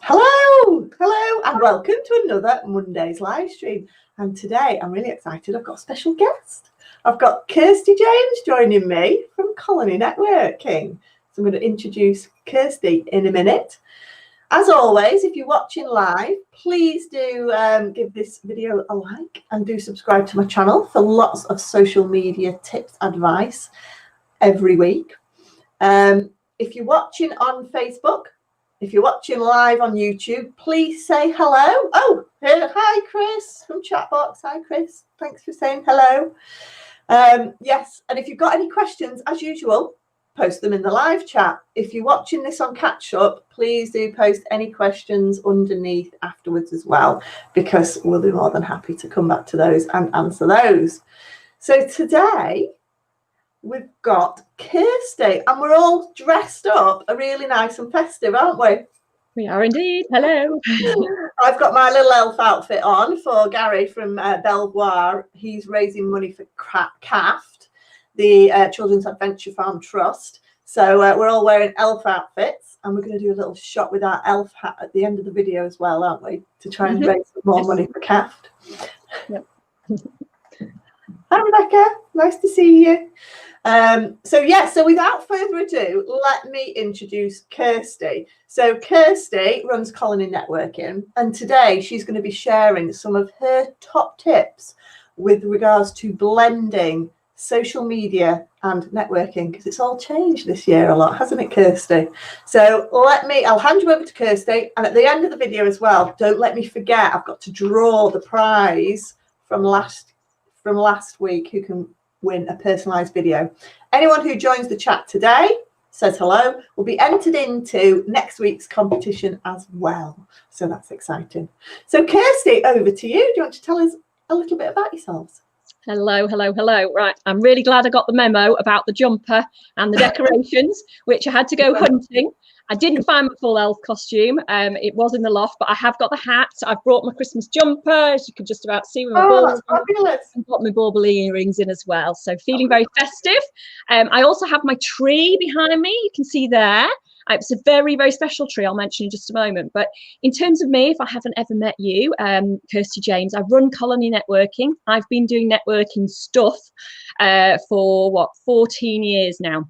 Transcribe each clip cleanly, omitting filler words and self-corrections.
Hello, and welcome to another Monday's live stream. And today I'm really excited. I've got a special guest. I've got Kirsty James joining me from Colony Networking. So I'm going to introduce Kirsty in a minute. As always, if you're watching live, please do give this video a like and do subscribe to my channel for lots of social media tips, advice every week. If you're watching on Facebook, if you're watching live on YouTube, please say hello. Oh, hi, Chris from Chatbox. Hi, Chris. Thanks for saying hello. Yes, and if you've got any questions, as usual, post them in the live chat. If you're watching this on catch up, please do post any questions underneath afterwards as well, because we'll be more than happy to come back to those and answer those. So today we've got Kirsty, and we're all dressed up really nice and festive, aren't we? We are indeed. Hello. I've got my little elf outfit on for Gary from Belvoir. He's raising money for CAFT, the Children's Adventure Farm Trust. So we're all wearing elf outfits, and we're going to do a little shot with our elf hat at the end of the video as well, aren't we? To try and raise some more money for CAFT. Yep. Hi, Rebecca. Nice to see you. So without further ado, let me introduce Kirsty. So Kirsty runs Colony Networking, and today she's going to be sharing some of her top tips with regards to blending social media and networking, because it's all changed this year a lot, hasn't it, Kirsty? So I'll hand you over to Kirsty, and at the end of the video as well, don't let me forget, I've got to draw the prize from last week, who can win a personalized video. Anyone who joins the chat today, says hello, will be entered into next week's competition as well. So that's exciting. So Kirsty, over to you. Do you want to tell us a little bit about yourselves? Hello. Right, I'm really glad I got the memo about the jumper and the decorations, which I had to go hunting. I didn't find my full elf costume. It was in the loft, but I have got the hat. I've brought my Christmas jumper, as you can just about see with my balls. Fabulous. And got my bauble earrings in as well. So feeling very festive. I also have my tree behind me. You can see there. It's a very, very special tree I'll mention in just a moment. But in terms of me, if I haven't ever met you, Kirsty James, I run Colony Networking. I've been doing networking stuff for 14 years now.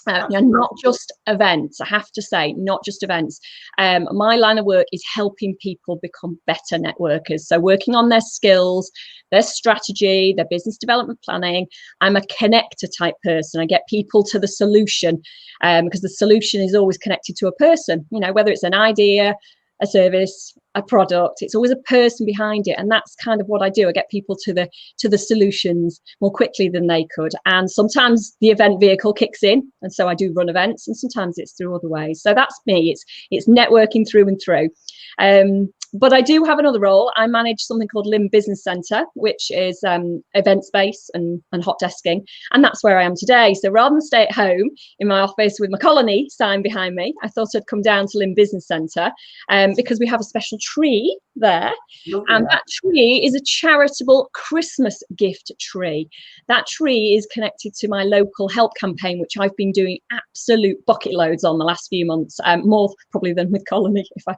Not just events, I have to say, not just events. My line of work is helping people become better networkers. So working on their skills, their strategy, their business development planning. I'm a connector type person. I get people to the solution, because the solution is always connected to a person, whether it's an idea, a service, a product, it's always a person behind it. And that's kind of what I do. I get people to the solutions more quickly than they could. And sometimes the event vehicle kicks in, and so I do run events, and sometimes it's through other ways. So that's me. It's networking through and through. But I do have another role. I manage something called Lim Business Centre, which is event space and hot desking. And that's where I am today. So rather than stay at home in my office with my Colony sign behind me, I thought I'd come down to Lim Business Centre because we have a special tree there. And that tree is a charitable Christmas gift tree. That tree is connected to my local help campaign, which I've been doing absolute bucket loads on the last few months, more probably than with Colony, if I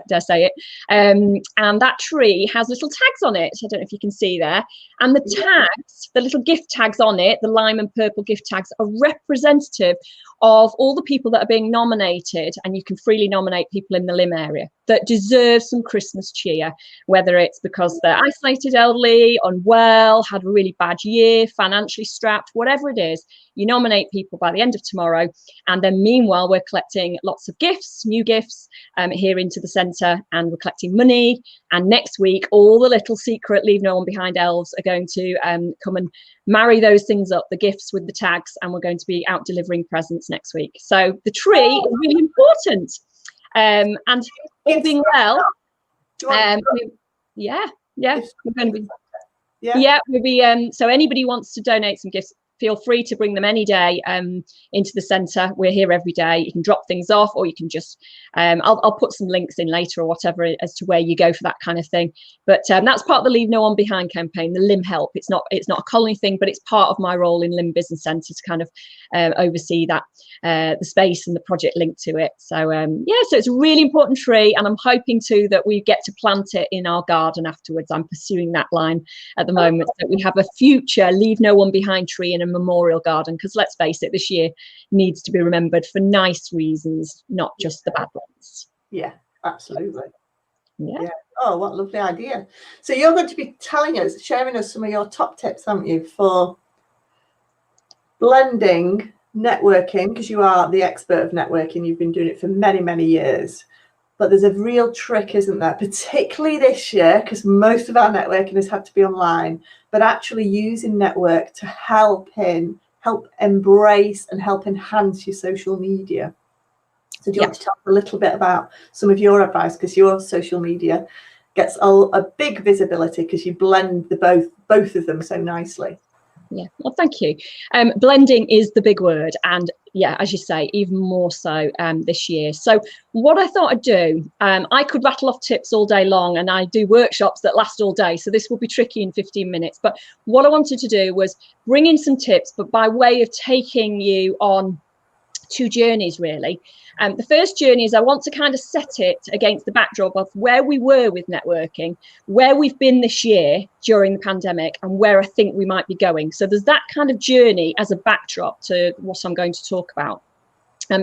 dare say it. And that tree has little tags on it. I don't know if you can see there. And the tags, the little gift tags on it, the lime and purple gift tags, are representative of all the people that are being nominated, and you can freely nominate people in the Lim area that deserve some Christmas cheer, whether it's because they're isolated, elderly, unwell, had a really bad year, financially strapped, whatever it is. You nominate people by the end of tomorrow, and then meanwhile we're collecting lots of gifts, new gifts, here into the centre, and we're collecting money. And next week all the little secret leave no one behind elves are going to come and marry those things up, the gifts with the tags, and we're going to be out delivering presents next week. So the tree is really important. And all being well, we're going to be we'll be so anybody wants to donate some gifts, feel free to bring them any day into the centre. We're here every day. You can drop things off, or you can just, I'll put some links in later or whatever as to where you go for that kind of thing. But that's part of the Leave No One Behind campaign, the Limb Help. It's not a colony thing, but it's part of my role in Limb Business Centre to kind of oversee that, the space and the project linked to it. So yeah, so it's a really important tree, and I'm hoping too that we get to plant it in our garden afterwards. I'm pursuing that line at the moment, that we have a future Leave No One Behind tree in a memorial garden, because let's face it, this year needs to be remembered for nice reasons, not just the bad ones. Yeah, absolutely. Yeah. Oh, what a lovely idea. So you're going to be sharing us some of your top tips, aren't you, for blending networking, because you are the expert of networking. You've been doing it for many, many years. But there's a real trick, isn't there? Particularly this year, because most of our networking has had to be online, but actually using network to help embrace and help enhance your social media. So do you want to talk a little bit about some of your advice? Because your social media gets a big visibility because you blend both of them so nicely. Yeah, well, thank you. Blending is the big word, and yeah, as you say, even more so this year. So what I thought I'd do, I could rattle off tips all day long, and I do workshops that last all day, so this will be tricky in 15 minutes. But what I wanted to do was bring in some tips, but by way of taking you on two journeys, really. The first journey is I want to kind of set it against the backdrop of where we were with networking, where we've been this year during the pandemic, and where I think we might be going. So there's that kind of journey as a backdrop to what I'm going to talk about.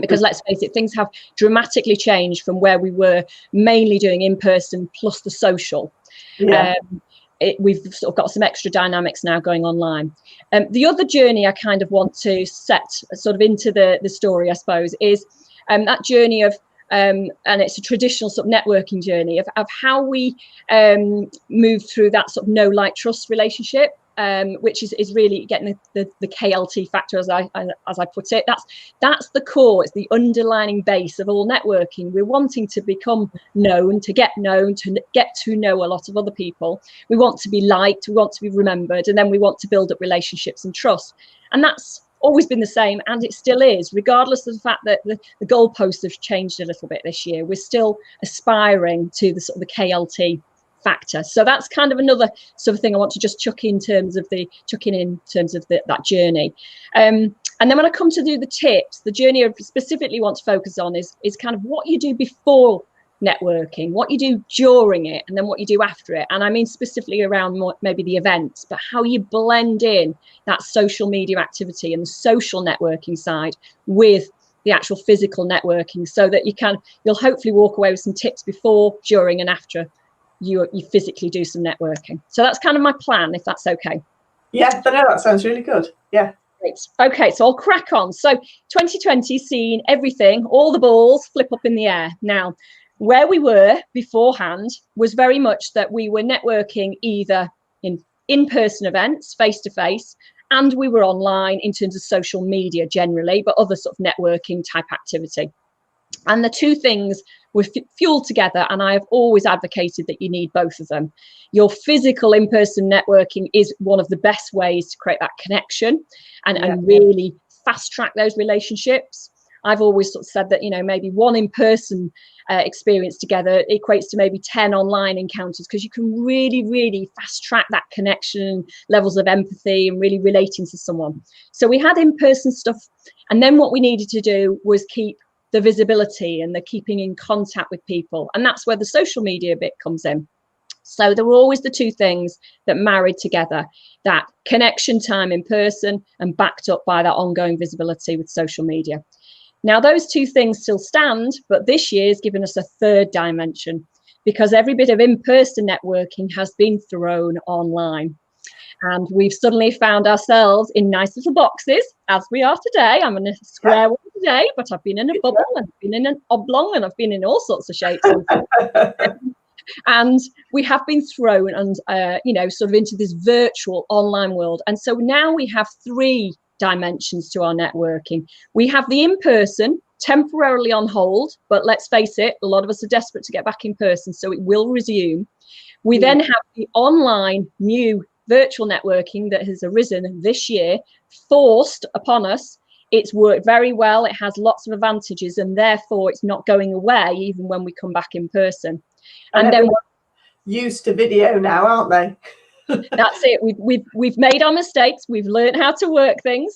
Because let's face it, things have dramatically changed from where we were mainly doing in-person plus the social. Yeah. We've sort of got some extra dynamics now going online. The other journey I kind of want to set sort of into the story, I suppose, is that journey of, and it's a traditional sort of networking journey of how we move through that sort of know, like, trust relationship, which is really getting the KLT factor, as I put it. That's the core. It's the underlining base of all networking. We're wanting to become known, to get to know a lot of other people. We want to be liked, we want to be remembered, and then we want to build up relationships and trust. And that's always been the same, and it still is, regardless of the fact that the goalposts have changed a little bit this year. We're still aspiring to the sort of the KLT factor. So that's kind of another sort of thing I want to just chuck in terms of that journey. And then when I come to do the tips, the journey I specifically want to focus on is kind of what you do before networking, what you do during it, and then what you do after it. And I mean specifically around more, maybe the events, but how you blend in that social media activity and the social networking side with the actual physical networking, so that you'll hopefully walk away with some tips before, during, and after you physically do some networking. So that's kind of my plan, if that's okay. Yeah, I know, that sounds really good. Yeah. Great. Okay, so I'll crack on. So 2020 seen everything, all the balls flip up in the air. Now, where we were beforehand was very much that we were networking either in-person events, face-to-face, and we were online in terms of social media generally, but other sort of networking type activity. And the two things were fueled together, and I have always advocated that you need both of them. Your physical in-person networking is one of the best ways to create that connection and really fast track those relationships. I've always sort of said that, maybe one in-person experience together equates to maybe 10 online encounters, because you can really, really fast track that connection, levels of empathy, and really relating to someone. So we had in-person stuff, and then what we needed to do was keep the visibility and the keeping in contact with people, and that's where the social media bit comes in. So there were always the two things that married together, that connection time in person and backed up by that ongoing visibility with social media. Now, those two things still stand, but this year's given us a third dimension, because every bit of in-person networking has been thrown online. And we've suddenly found ourselves in nice little boxes, as we are today. I'm in a square one today, but I've been in a bubble, and I've been in an oblong, and I've been in all sorts of shapes. And we have been thrown and, sort of into this virtual online world. And so now we have three dimensions to our networking. We have the in-person, temporarily on hold, but let's face it, a lot of us are desperate to get back in person, so it will resume. We then have the online new virtual networking that has arisen this year forced upon us. It's worked very well. It has lots of advantages, and therefore it's not going away even when we come back in person. And then used to video now, aren't they? That's it. We've made our mistakes. We've learned how to work things.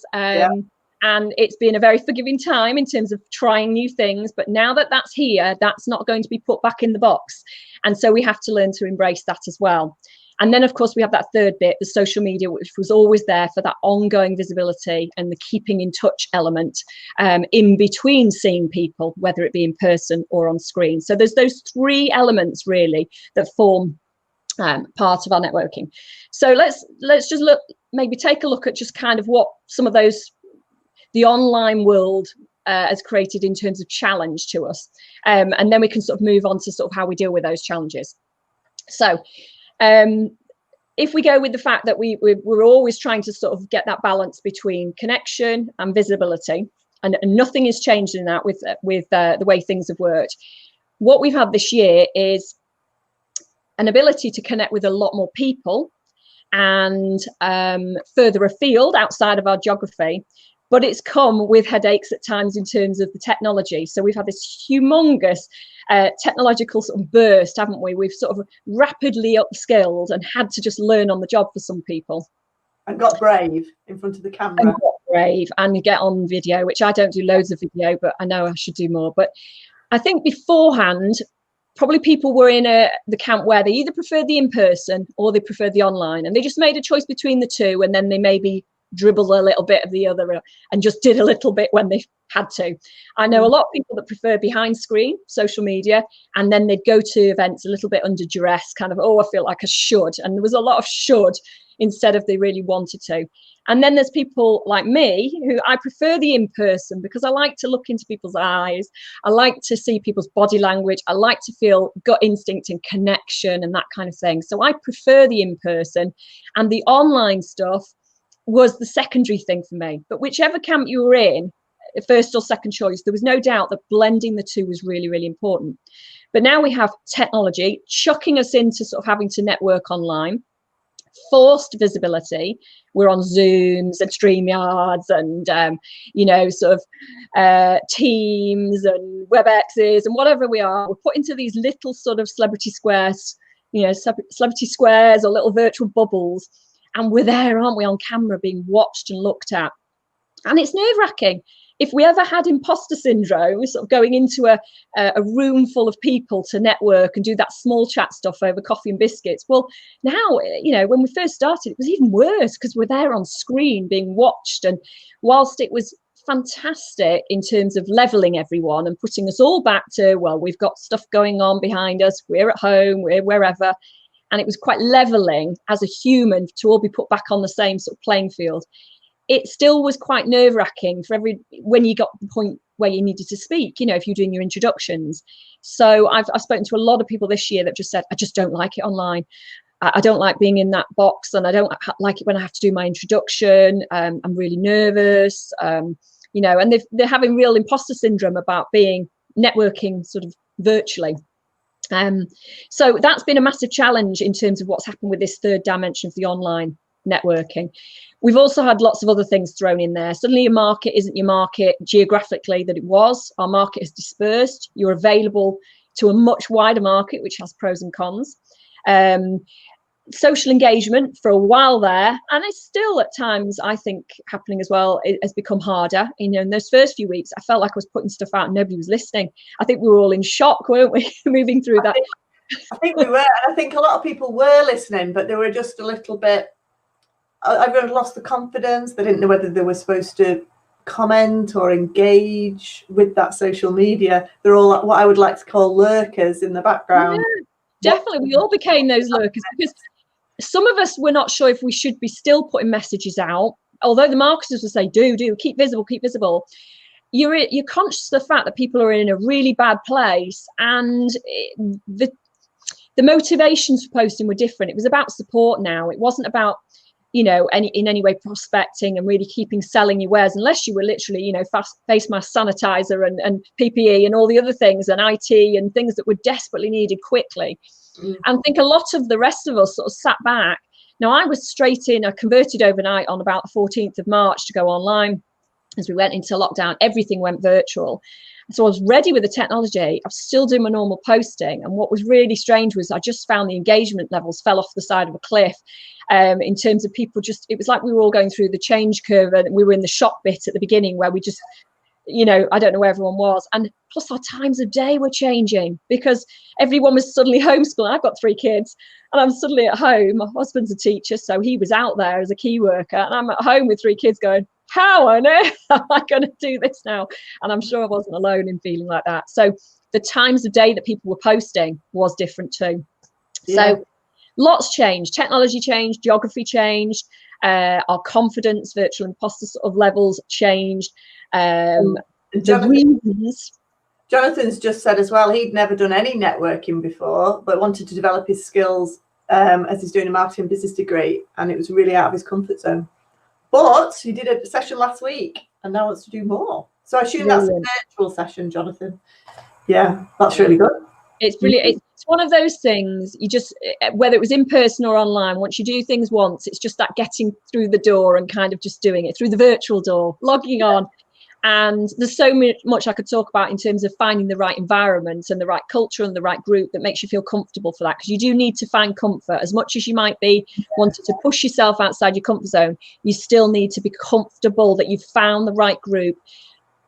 And it's been a very forgiving time in terms of trying new things. But now that that's here, that's not going to be put back in the box. And so we have to learn to embrace that as well. And then, of course, we have that third bit, the social media, which was always there for that ongoing visibility and the keeping in touch element in between seeing people, whether it be in person or on screen. So there's those three elements really that form part of our networking. So let's just maybe take a look at just kind of what some of those, the online world has created in terms of challenge to us. And then we can sort of move on to sort of how we deal with those challenges. So if we go with the fact that we're always trying to sort of get that balance between connection and visibility, and nothing has changed in that with the way things have worked. What we've had this year is an ability to connect with a lot more people and further afield outside of our geography. But it's come with headaches at times in terms of the technology. So we've had this humongous technological sort of burst, haven't we? We've sort of rapidly upskilled and had to just learn on the job for some people. And got brave in front of the camera. And got brave and get on video, which I don't do loads of video, but I know I should do more. But I think beforehand, probably people were in the camp where they either preferred the in-person or they preferred the online. And they just made a choice between the two, and then they maybe dribble a little bit of the other and just did a little bit when they had to. I know a lot of people that prefer behind screen social media, and then they'd go to events a little bit under duress, kind of, oh, I feel like I should. And there was a lot of should instead of they really wanted to. And then there's people like me who I prefer the in-person because I like to look into people's eyes. I like to see people's body language. I like to feel gut instinct and connection and that kind of thing. So I prefer the in-person, and the online stuff was the secondary thing for me. But whichever camp you were in, first or second choice, there was no doubt that blending the two was really, really important. But now we have technology chucking us into sort of having to network online, forced visibility. We're on Zooms and StreamYards and, you know, sort of Teams and WebExes and whatever we are. We're put into these little sort of celebrity squares, you know, celebrity squares or little virtual bubbles. And we're there, aren't we, on camera being watched and looked at. And it's nerve-wracking. If we ever had imposter syndrome, sort of going into a room full of people to network and do that small chat stuff over coffee and biscuits. Well, now, you know, when we first started, it was even worse because we're there on screen being watched. And whilst it was fantastic in terms of leveling everyone and putting us all back to, well, we've got stuff going on behind us, we're at home, we're wherever. And it was quite leveling as a human to all be put back on the same sort of playing field. It still was quite nerve-wracking for when you got the point where you needed to speak, you know, if you're doing your introductions. So I've spoken to a lot of people this year that just said, I just don't like it online. I don't like being in that box, and I don't like it when I have to do my introduction. I'm really nervous, you know, and they're having real imposter syndrome about being networking sort of virtually. So that's been a massive challenge in terms of what's happened with this third dimension of the online networking. We've also had lots of other things thrown in there. Suddenly your market isn't your market geographically that it was. Our market has dispersed. You're available to a much wider market, which has pros and cons. Social engagement for a while there, and it's still at times, I think, happening as well, it has become harder. You know, in those first few weeks, I felt like I was putting stuff out and nobody was listening. I think we were all in shock, weren't we, moving through that? I think we were, and I think a lot of people were listening, but they were just a little bit, everyone lost the confidence. They didn't know whether they were supposed to comment or engage with that social media. They're all what I would like to call lurkers in the background. Yeah, definitely. We all became those lurkers because some of us were not sure if we should be still putting messages out, although the marketers would say, do, keep visible, keep visible. You're conscious of the fact that people are in a really bad place, and the motivations for posting were different. It was about support now. It wasn't about, you know, in any way prospecting and really selling your wares, unless you were literally, you know, face mask, sanitizer and PPE and all the other things, and IT and things that were desperately needed quickly. And I think a lot of the rest of us sort of sat back Now, I was straight in, I converted overnight on about the 14th of March to go online. As we went into lockdown, everything went virtual. So I was ready with the technology. I was still doing my normal posting. And what was really strange was I just found the engagement levels fell off the side of a cliff. In terms of people it was like we were all going through the change curve, and we were in the shock bit at the beginning where we just, I don't know where everyone was. And plus our times of day were changing because everyone was suddenly homeschooling. I've got 3 kids and I'm suddenly at home. My husband's a teacher, so he was out there as a key worker. And I'm at home with 3 kids going, how on earth am I going to do this now? And I'm sure I wasn't alone in feeling like that. So the times of day that people were posting was different too. Yeah. So lots changed. Technology changed, geography changed, our confidence, virtual imposter sort of levels changed. Jonathan's just said as well, he'd never done any networking before, but wanted to develop his skills as he's doing a marketing business degree, and it was really out of his comfort zone. But he did a session last week and now wants to do more. So I assume that's a virtual session, Jonathan. Yeah, that's really good. It's brilliant. It's one of those things, you just, whether it was in person or online, once you do things once, it's just that getting through the door and kind of just doing it through the virtual door, logging on. And there's so much I could talk about in terms of finding the right environment and the right culture and the right group that makes you feel comfortable for that, because you do need to find comfort. As much as you might be wanting to push yourself outside your comfort zone, you still need to be comfortable that you've found the right group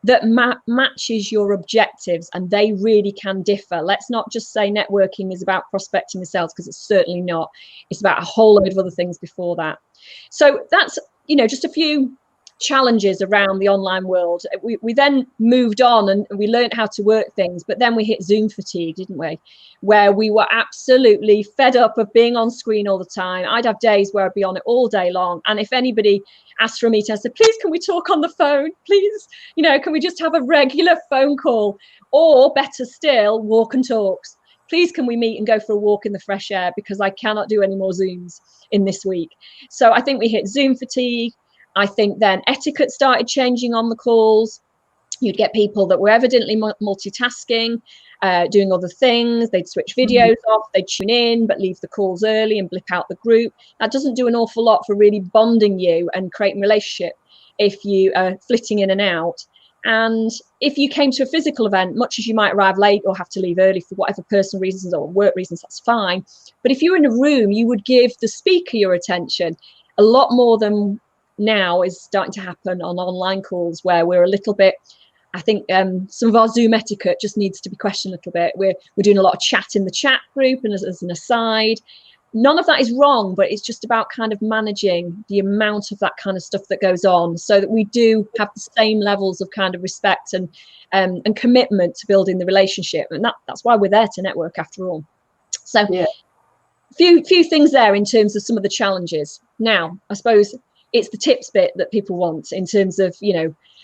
that matches your objectives, and they really can differ. Let's not just say networking is about prospecting and sales, because it's certainly not. It's about a whole load of other things before that. So that's, just a few challenges around the online world. We then moved on and we learned how to work things, but then we hit Zoom fatigue, didn't we? Where we were absolutely fed up of being on screen all the time. I'd have days where I'd be on it all day long, and if anybody asked for a meeting, I said, please, can we talk on the phone? Please, can we just have a regular phone call? Or better still, walk and talks. Please, can we meet and go for a walk in the fresh air, because I cannot do any more Zooms in this week. So I think we hit Zoom fatigue. I think then etiquette started changing on the calls. You'd get people that were evidently multitasking, doing other things. They'd switch videos off, they'd tune in, but leave the calls early and blip out the group. That doesn't do an awful lot for really bonding you and creating relationship if you are flitting in and out. And if you came to a physical event, much as you might arrive late or have to leave early for whatever personal reasons or work reasons, that's fine. But if you were in a room, you would give the speaker your attention a lot more than now is starting to happen on online calls, where we're a little bit, I think some of our Zoom etiquette just needs to be questioned a little bit. We're doing a lot of chat in the chat group, and as an aside, none of that is wrong, but it's just about kind of managing the amount of that kind of stuff that goes on, so that we do have the same levels of kind of respect and commitment to building the relationship. And that's why we're there to network after all. So yeah, few things there in terms of some of the challenges. Now, I suppose it's the tips bit that people want in terms of,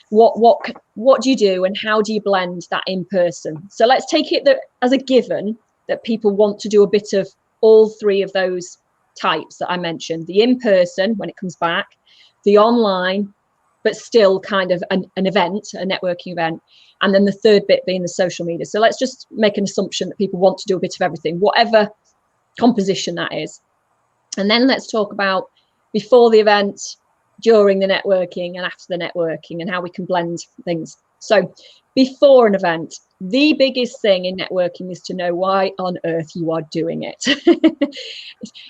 what do you do and how do you blend that in person? So let's take it as a given that people want to do a bit of all 3 of those types that I mentioned: the in-person when it comes back, the online, but still kind of an event, a networking event, and then the third bit being the social media. So let's just make an assumption that people want to do a bit of everything, whatever composition that is. And then let's talk about before the event, during the networking, and after the networking, and how we can blend things. So before an event, the biggest thing in networking is to know why on earth you are doing it.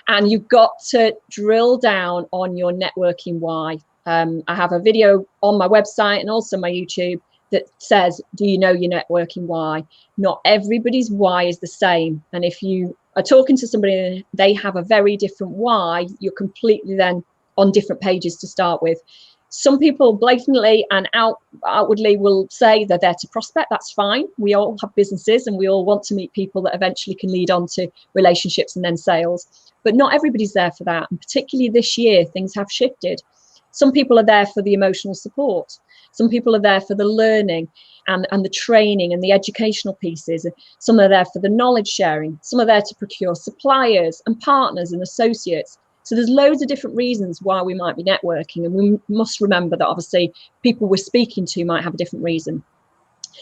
And you've got to drill down on your networking why. I have a video on my website and also my YouTube that says, do you know your networking why? Not everybody's why is the same. And if you are talking to somebody and they have a very different why, you're completely then on different pages to start with. Some people blatantly and outwardly will say they're there to prospect. That's fine. We all have businesses and we all want to meet people that eventually can lead on to relationships and then sales. But not everybody's there for that. And particularly this year, things have shifted. Some people are there for the emotional support. Some people are there for the learning and the training and the educational pieces. Some are there for the knowledge sharing. Some are there to procure suppliers and partners and associates. So there's loads of different reasons why we might be networking, and we must remember that obviously people we're speaking to might have a different reason.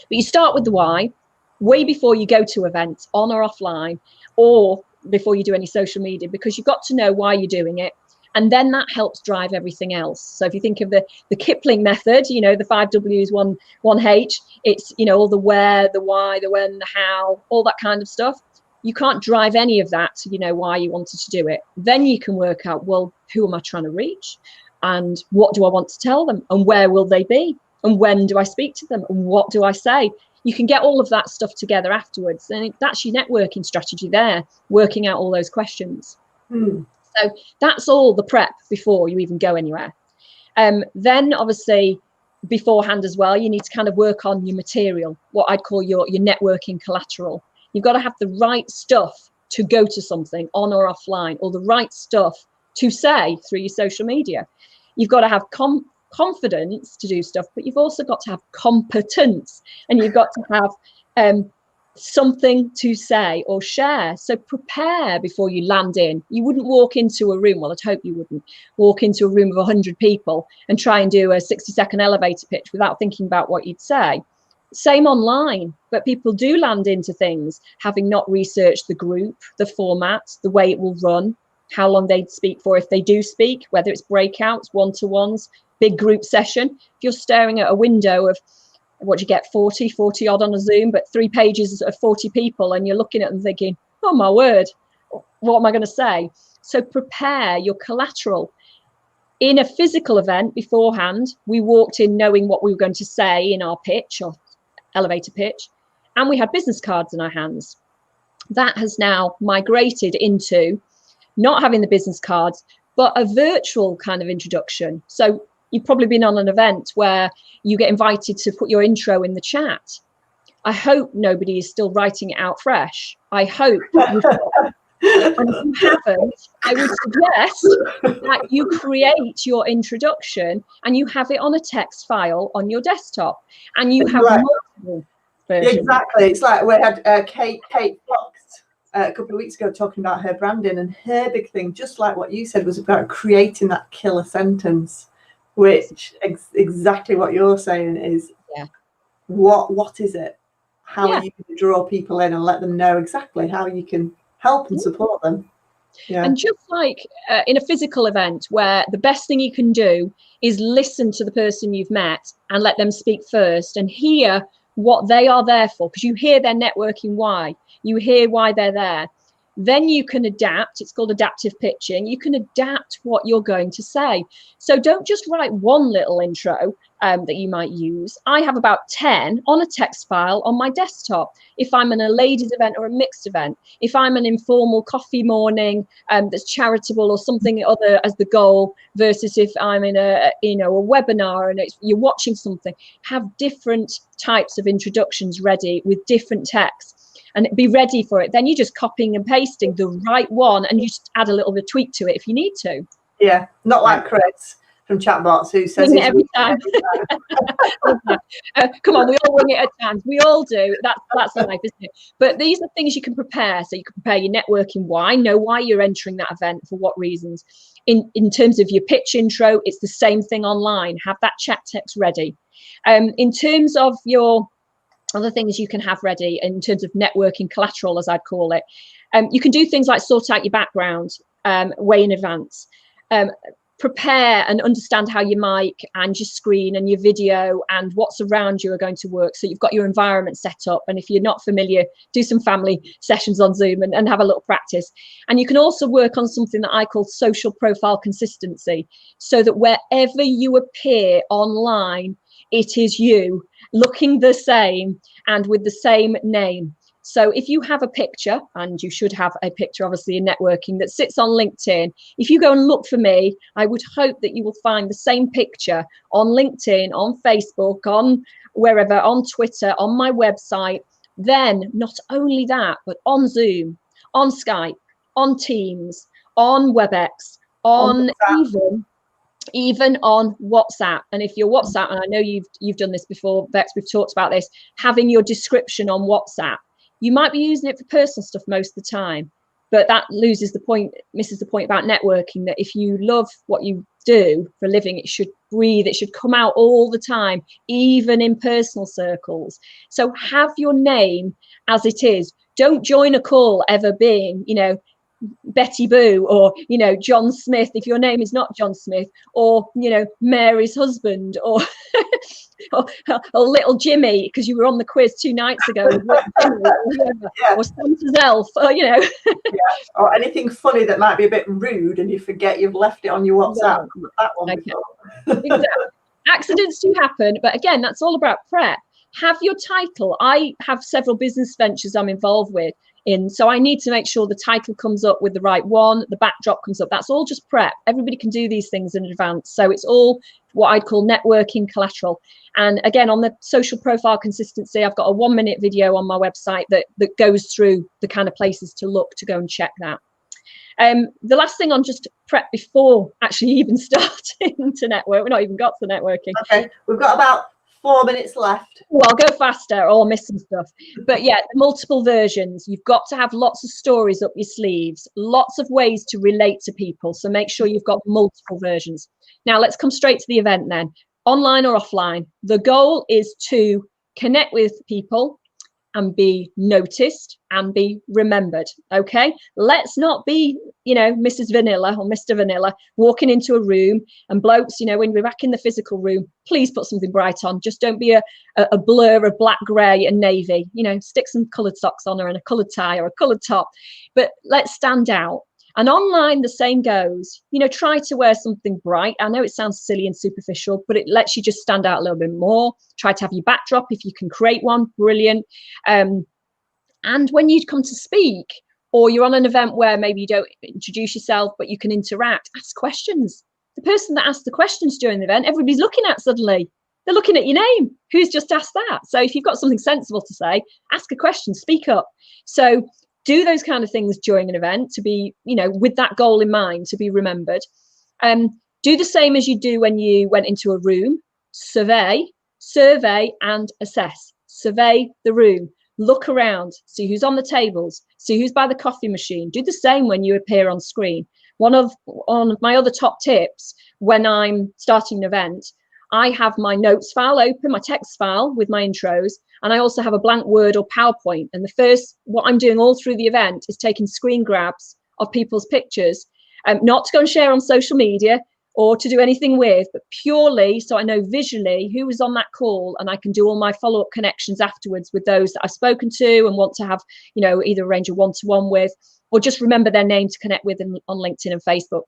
But you start with the why way before you go to events, on or offline, or before you do any social media, because you've got to know why you're doing it. And then that helps drive everything else. So if you think of the Kipling method, you know, the 5 W's, 1 H, it's, you know, all the where, the why, the when, the how, all that kind of stuff. You can't drive any of that to, you know, why you wanted to do it. Then you can work out, well, who am I trying to reach? And what do I want to tell them? And where will they be? And when do I speak to them? And what do I say? You can get all of that stuff together afterwards. And that's your networking strategy there, working out all those questions. So that's all the prep before you even go anywhere. Then obviously beforehand as well, you need to kind of work on your material, what I'd call your networking collateral. You've got to have the right stuff to go to something on or offline, or the right stuff to say through your social media. You've got to have confidence to do stuff, but you've also got to have competence, and you've got to have something to say or share. So prepare before you land in. You wouldn't walk into a room, well, I'd hope you wouldn't walk into a room of 100 people and try and do a 60-second elevator pitch without thinking about what you'd say. Same online, but people do land into things having not researched the group, the format, the way it will run, how long they'd speak for if they do speak, whether it's breakouts, one-to-ones, big group session. If you're staring at a window of, what do you get, 40 odd on a Zoom, but 3 pages of 40 people, and you're looking at them thinking, oh my word, what am I going to say? So prepare your collateral. In a physical event beforehand, we walked in knowing what we were going to say in our pitch or elevator pitch, and we had business cards in our hands. That has now migrated into not having the business cards, but a virtual kind of introduction. So you've probably been on an event where you get invited to put your intro in the chat. I hope nobody is still writing it out fresh. I hope you've got, and if you haven't, I would suggest that you create your introduction and you have it on a text file on your desktop, and you have multiple versions. Exactly. It's like we had Kate Fox a couple of weeks ago talking about her branding, and her big thing, just like what you said, was about creating that killer sentence, which exactly what you're saying is, what is it? How are you going to draw people in and let them know exactly how you can help and support them? And just like in a physical event where the best thing you can do is listen to the person you've met and let them speak first and hear what they are there for, because you hear their networking why, you hear why they're there. Then you can adapt. It's called adaptive pitching. You can adapt what you're going to say. So don't just write one little intro that you might use. I have about 10 on a text file on my desktop. If I'm in a ladies event or a mixed event, if I'm an informal coffee morning that's charitable or something other as the goal, versus if I'm in a webinar and you're watching something, have different types of introductions ready with different texts. And be ready for it. Then you're just copying and pasting the right one, and you just add a little bit of tweak to it if you need to. Yeah, not like Chris from Chatbots who says it every time. Come on, we all wing it at times. We all do. That's life, isn't it? But these are things you can prepare. So you can prepare your networking why, know why you're entering that event, for what reasons. In terms of your pitch intro, it's the same thing online. Have that chat text ready. In terms of your other things you can have ready in terms of networking collateral, as I'd call it, you can do things like sort out your background way in advance. Prepare and understand how your mic and your screen and your video and what's around you are going to work, so you've got your environment set up. And if you're not familiar, do some family sessions on Zoom and have a little practice. And you can also work on something that I call social profile consistency, so that wherever you appear online, it is you looking the same and with the same name. So if you have a picture, and you should have a picture obviously in networking, that sits on LinkedIn, if you go and look for me, I would hope that you will find the same picture on LinkedIn, on Facebook, on wherever, on Twitter, on my website. Then not only that, but on Zoom, on Skype, on Teams, on WebEx, on even on WhatsApp. And if you're WhatsApp, and I know you've done this before, Bex, we've talked about this, having your description on WhatsApp. You might be using it for personal stuff most of the time, but that misses the point about networking, that if you love what you do for a living, it should breathe, it should come out all the time, even in personal circles. So have your name as it is. Don't join a call ever being, Betty Boo, or, you know, John Smith, if your name is not John Smith, or, you know, Mary's husband, or or little Jimmy, because you were on the quiz 2 nights ago, or Santa's elf, or, you know. Or anything funny that might be a bit rude and you forget you've left it on your WhatsApp. That one Exactly. Accidents do happen, but again, that's all about prep. Have your title. I have several business ventures I'm involved with so I need to make sure the title comes up with the right one, the backdrop comes up. That's all just prep. Everybody can do these things in advance, so it's all what I'd call networking collateral. And again, on the social profile consistency, I've got a 1-minute video on my website that goes through the kind of places to look to go and check that. The last thing on just prep before actually even starting to network, we're not even got to networking. Okay, we've got about 4 minutes left. Well, I'll go faster or I'll miss some stuff. But yeah, multiple versions. You've got to have lots of stories up your sleeves, lots of ways to relate to people. So make sure you've got multiple versions. Now let's come straight to the event then. Online or offline. The goal is to connect with people and be noticed and be remembered. Okay, let's not be, you know, Mrs. Vanilla or Mr. Vanilla walking into a room, and blokes, you know, when we're back in the physical room, please put something bright on. Just don't be a blur of black, grey and navy. You know, stick some coloured socks on her and a coloured tie or a coloured top, but let's stand out. And online, the same goes. You know, try to wear something bright. I know it sounds silly and superficial, but it lets you just stand out a little bit more. Try to have your backdrop if you can create one, brilliant. And when you come to speak, or you're on an event where maybe you don't introduce yourself, but you can interact, ask questions. The person that asked the questions during the event, everybody's looking at suddenly. They're looking at your name. Who's just asked that? So if you've got something sensible to say, ask a question, speak up. So do those kind of things during an event to be, you know, with that goal in mind, to be remembered. Do the same as you do when you went into a room. Survey and assess. Survey the room. Look around, see who's on the tables, see who's by the coffee machine. Do the same when you appear on screen. One of my other top tips when I'm starting an event, I have my notes file open, my text file with my intros, and I also have a blank Word or PowerPoint. And what I'm doing all through the event is taking screen grabs of people's pictures, not to go and share on social media or to do anything with, but purely so I know visually who was on that call, and I can do all my follow-up connections afterwards with those that I've spoken to and want to have, you know, either arrange a one-to-one with, or just remember their name to connect with on LinkedIn and Facebook.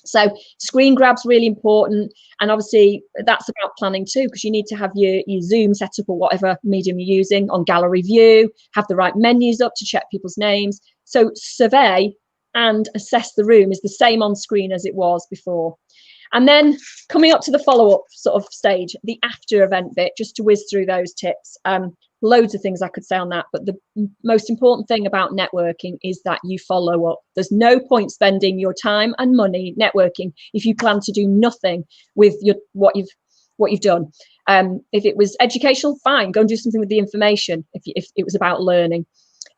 So screen grabs really important, and obviously that's about planning too, because you need to have your Zoom set up or whatever medium you're using on gallery view, have the right menus up to check people's names. So survey and assess the room is the same on screen as it was before. And then coming up to the follow-up sort of stage, the after event bit, just to whiz through those tips. Loads of things I could say on that, but the most important thing about networking is that you follow up. There's no point spending your time and money networking if you plan to do nothing with what you've done. If it was educational, fine, go and do something with the information if it was about learning.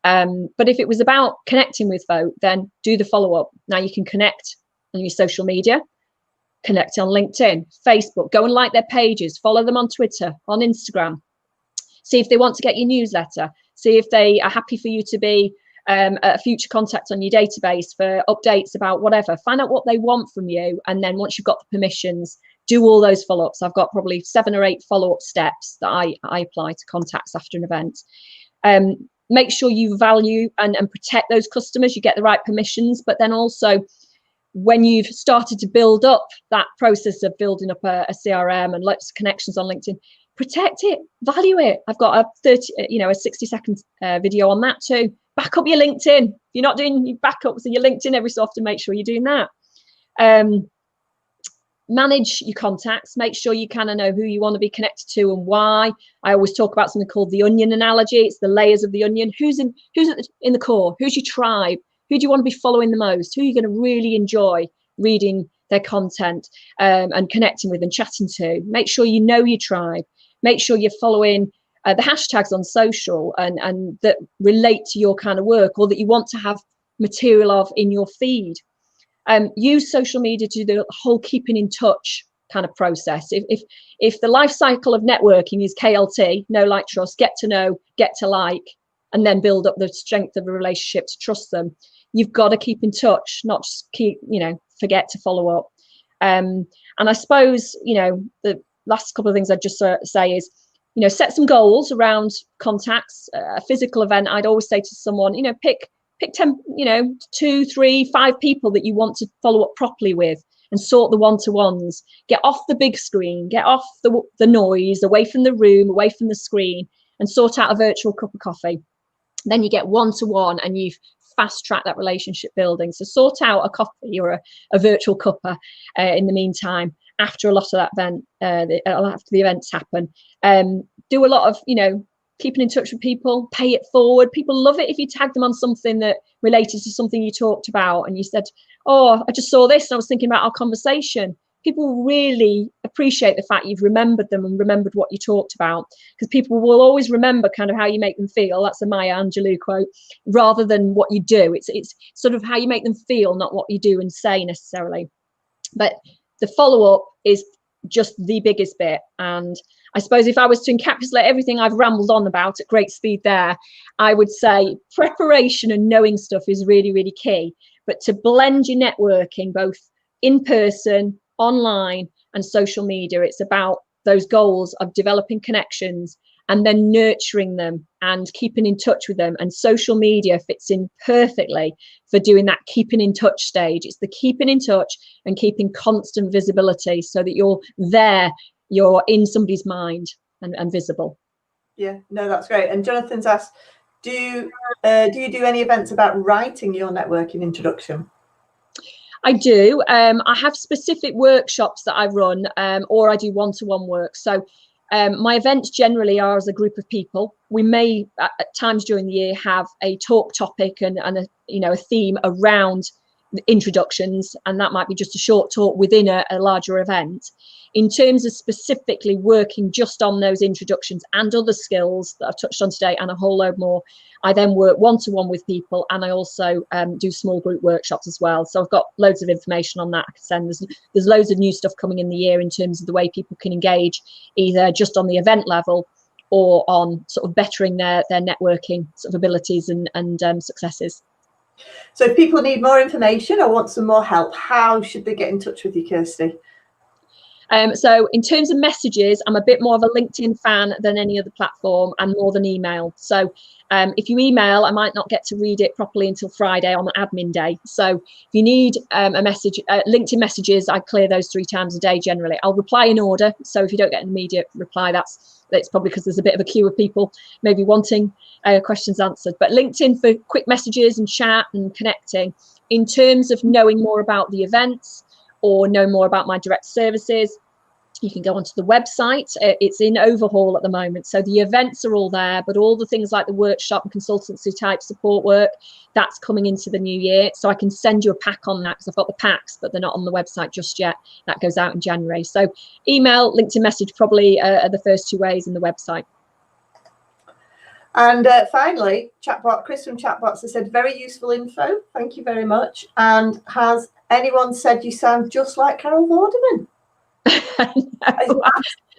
But if it was about connecting with folk, then do the follow-up. Now you can connect on your social media, connect on LinkedIn, Facebook, go and like their pages, follow them on Twitter, on Instagram. See if they want to get your newsletter. See if they are happy for you to be a future contact on your database for updates about whatever. Find out what they want from you. And then once you've got the permissions, do all those follow-ups. I've got probably 7 or 8 follow-up steps that I apply to contacts after an event. Make sure you value and protect those customers. You get the right permissions, but then also when you've started to build up that process of building up a CRM and lots of connections on LinkedIn, protect it, value it. I've got a 60-second video on that too. Back up your LinkedIn. If you're not doing your backups of your LinkedIn every so often, make sure you're doing that. Manage your contacts. Make sure you kind of know who you want to be connected to and why. I always talk about something called the onion analogy. It's the layers of the onion. Who's in the core? Who's your tribe? Who do you want to be following the most? Who are you going to really enjoy reading their content and connecting with and chatting to? Make sure you know your tribe. Make sure you're following the hashtags on social and that relate to your kind of work or that you want to have material of in your feed. Use social media to do the whole keeping in touch kind of process. If the life cycle of networking is KLT, know, like, trust, get to know, get to like, and then build up the strength of a relationship to trust them. You've got to keep in touch, not just forget to follow up. And I suppose, the last couple of things I'd just say is, set some goals around contacts. A physical event, I'd always say to someone, pick 10, 2, 3, 5 people that you want to follow up properly with, and sort the one-to-ones. Get off the big screen, get off the noise, away from the room, away from the screen, and sort out a virtual cup of coffee. Then you get one-to-one, and you've fast track that relationship building. So sort out a coffee or a virtual cuppa in the meantime, after a lot of that event, after the events happen. Do a lot of, keeping in touch with people, pay it forward. People love it if you tag them on something that related to something you talked about, and you said, oh, I just saw this and I was thinking about our conversation. People really appreciate the fact you've remembered them and remembered what you talked about, because people will always remember kind of how you make them feel. That's a Maya Angelou quote, rather than what you do. It's sort of how you make them feel, not what you do and say necessarily. But the follow-up is just the biggest bit. And I suppose if I was to encapsulate everything I've rambled on about at great speed there, I would say preparation and knowing stuff is really, really key. But to blend your networking, both in person, online, and social media, it's about those goals of developing connections and then nurturing them and keeping in touch with them. And social media fits in perfectly for doing that keeping in touch stage. It's the keeping in touch and keeping constant visibility, so that you're there, you're in somebody's mind and visible. Yeah, no, that's great. And Jonathan's asked, do you do any events about writing your networking introduction? I do. I have specific workshops that I run, or I do one-to-one work. So my events generally are as a group of people. We may at times during the year have a talk topic and a theme around introductions, and that might be just a short talk within a larger event. In terms of specifically working just on those introductions and other skills that I've touched on today and a whole load more, I then work one-to-one with people, and I also do small group workshops as well. So I've got loads of information on that I can send. There's loads of new stuff coming in the year in terms of the way people can engage, either just on the event level or on sort of bettering their networking sort of abilities and successes. So if people need more information or want some more help, how should they get in touch with you, Kirsty? So in terms of messages, I'm a bit more of a LinkedIn fan than any other platform, and more than email. So if you email, I might not get to read it properly until Friday on admin day. So if you need a message, LinkedIn messages, I clear those 3 times a day generally. I'll reply in order. So if you don't get an immediate reply, that's probably because there's a bit of a queue of people maybe wanting questions answered. But LinkedIn for quick messages and chat and connecting. In terms of knowing more about the events or know more about my direct services, you can go onto the website. It's in overhaul at the moment, so the events are all there, but all the things like the workshop and consultancy type support work, that's coming into the new year. So I can send you a pack on that, because I've got the packs, but they're not on the website just yet. That goes out in January. So email, LinkedIn message probably are the first 2 ways, in the website. And finally, Chris from Chatbox has said, very useful info. Thank you very much. And has anyone said you sound just like Carol Vorderman? Is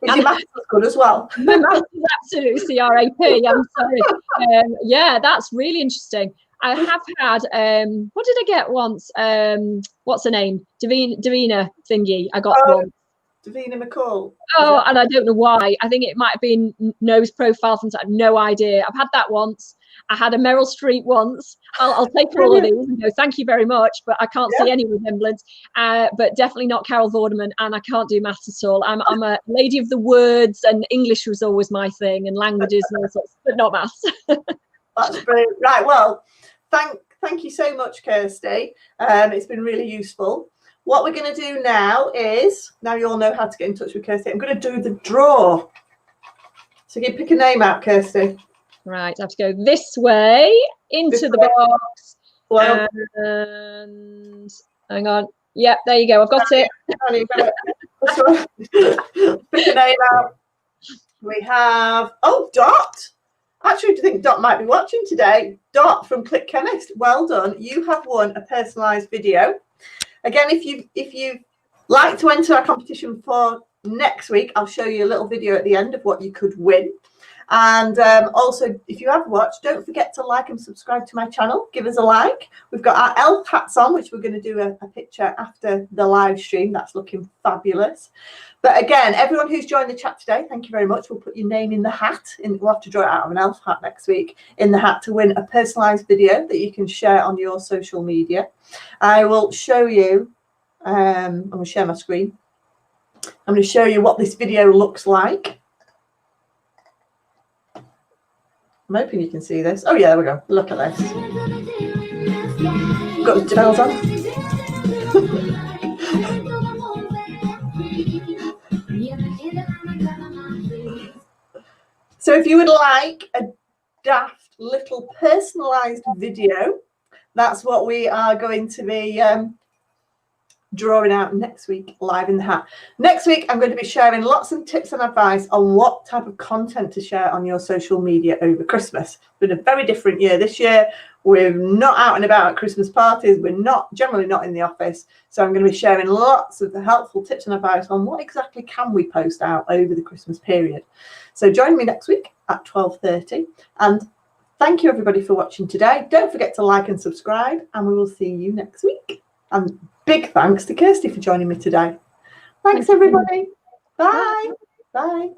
your maths good as well? My maths is absolutely CRAP. I'm sorry. Yeah, that's really interesting. I have had what did I get once? What's her name? Davina thingy. I got one. Davina McCall. Oh, and I don't know why. I think it might have been nose profile from. I have no idea. I've had that once. I had a Meryl Streep once. I'll take all of these and go, thank you very much, but I can't see any resemblance. But definitely not Carol Vorderman, and I can't do maths at all. I'm a lady of the words, and English was always my thing, and languages and all sorts, but not maths. That's brilliant. Right, well, thank you so much, Kirsty. It's been really useful. What we're going to do now is, now you all know how to get in touch with Kirsty, I'm going to do the draw. So you can pick a name out, Kirsty. Right, I have to go this way into the box. Well, and hang on. Yep, there you go. I've got it. Pick a name out. We have, Dot. Actually, I think Dot might be watching today. Dot from Click Chemist. Well done. You have won a personalised video. Again, if you like to enter our competition for next week, I'll show you a little video at the end of what you could win. And also, if you have watched, don't forget to like and subscribe to my channel. Give us a like. We've got our elf hats on, which we're going to do a picture after the live stream. That's looking fabulous. But again, everyone who's joined the chat today, thank you very much. We'll put your name in the hat. We'll have to draw it out of an elf hat next week, in the hat, to win a personalised video that you can share on your social media. I will show you, I'm going to share my screen. I'm going to show you what this video looks like. I'm hoping you can see this. Oh yeah, there we go. Look at this. Got the bells on. So if you would like a daft little personalised video, that's what we are going to be drawing out next week, live in the hat. Next week, I'm going to be sharing lots of tips and advice on what type of content to share on your social media over Christmas. It's been a very different year this year. We're not out and about at Christmas parties. We're generally not in the office. So I'm going to be sharing lots of the helpful tips and advice on what exactly can we post out over the Christmas period. So join me next week at 12:30. And thank you everybody for watching today. Don't forget to like and subscribe, and we will see you next week. And big thanks to Kirsty for joining me today. Thanks everybody. Bye. Bye.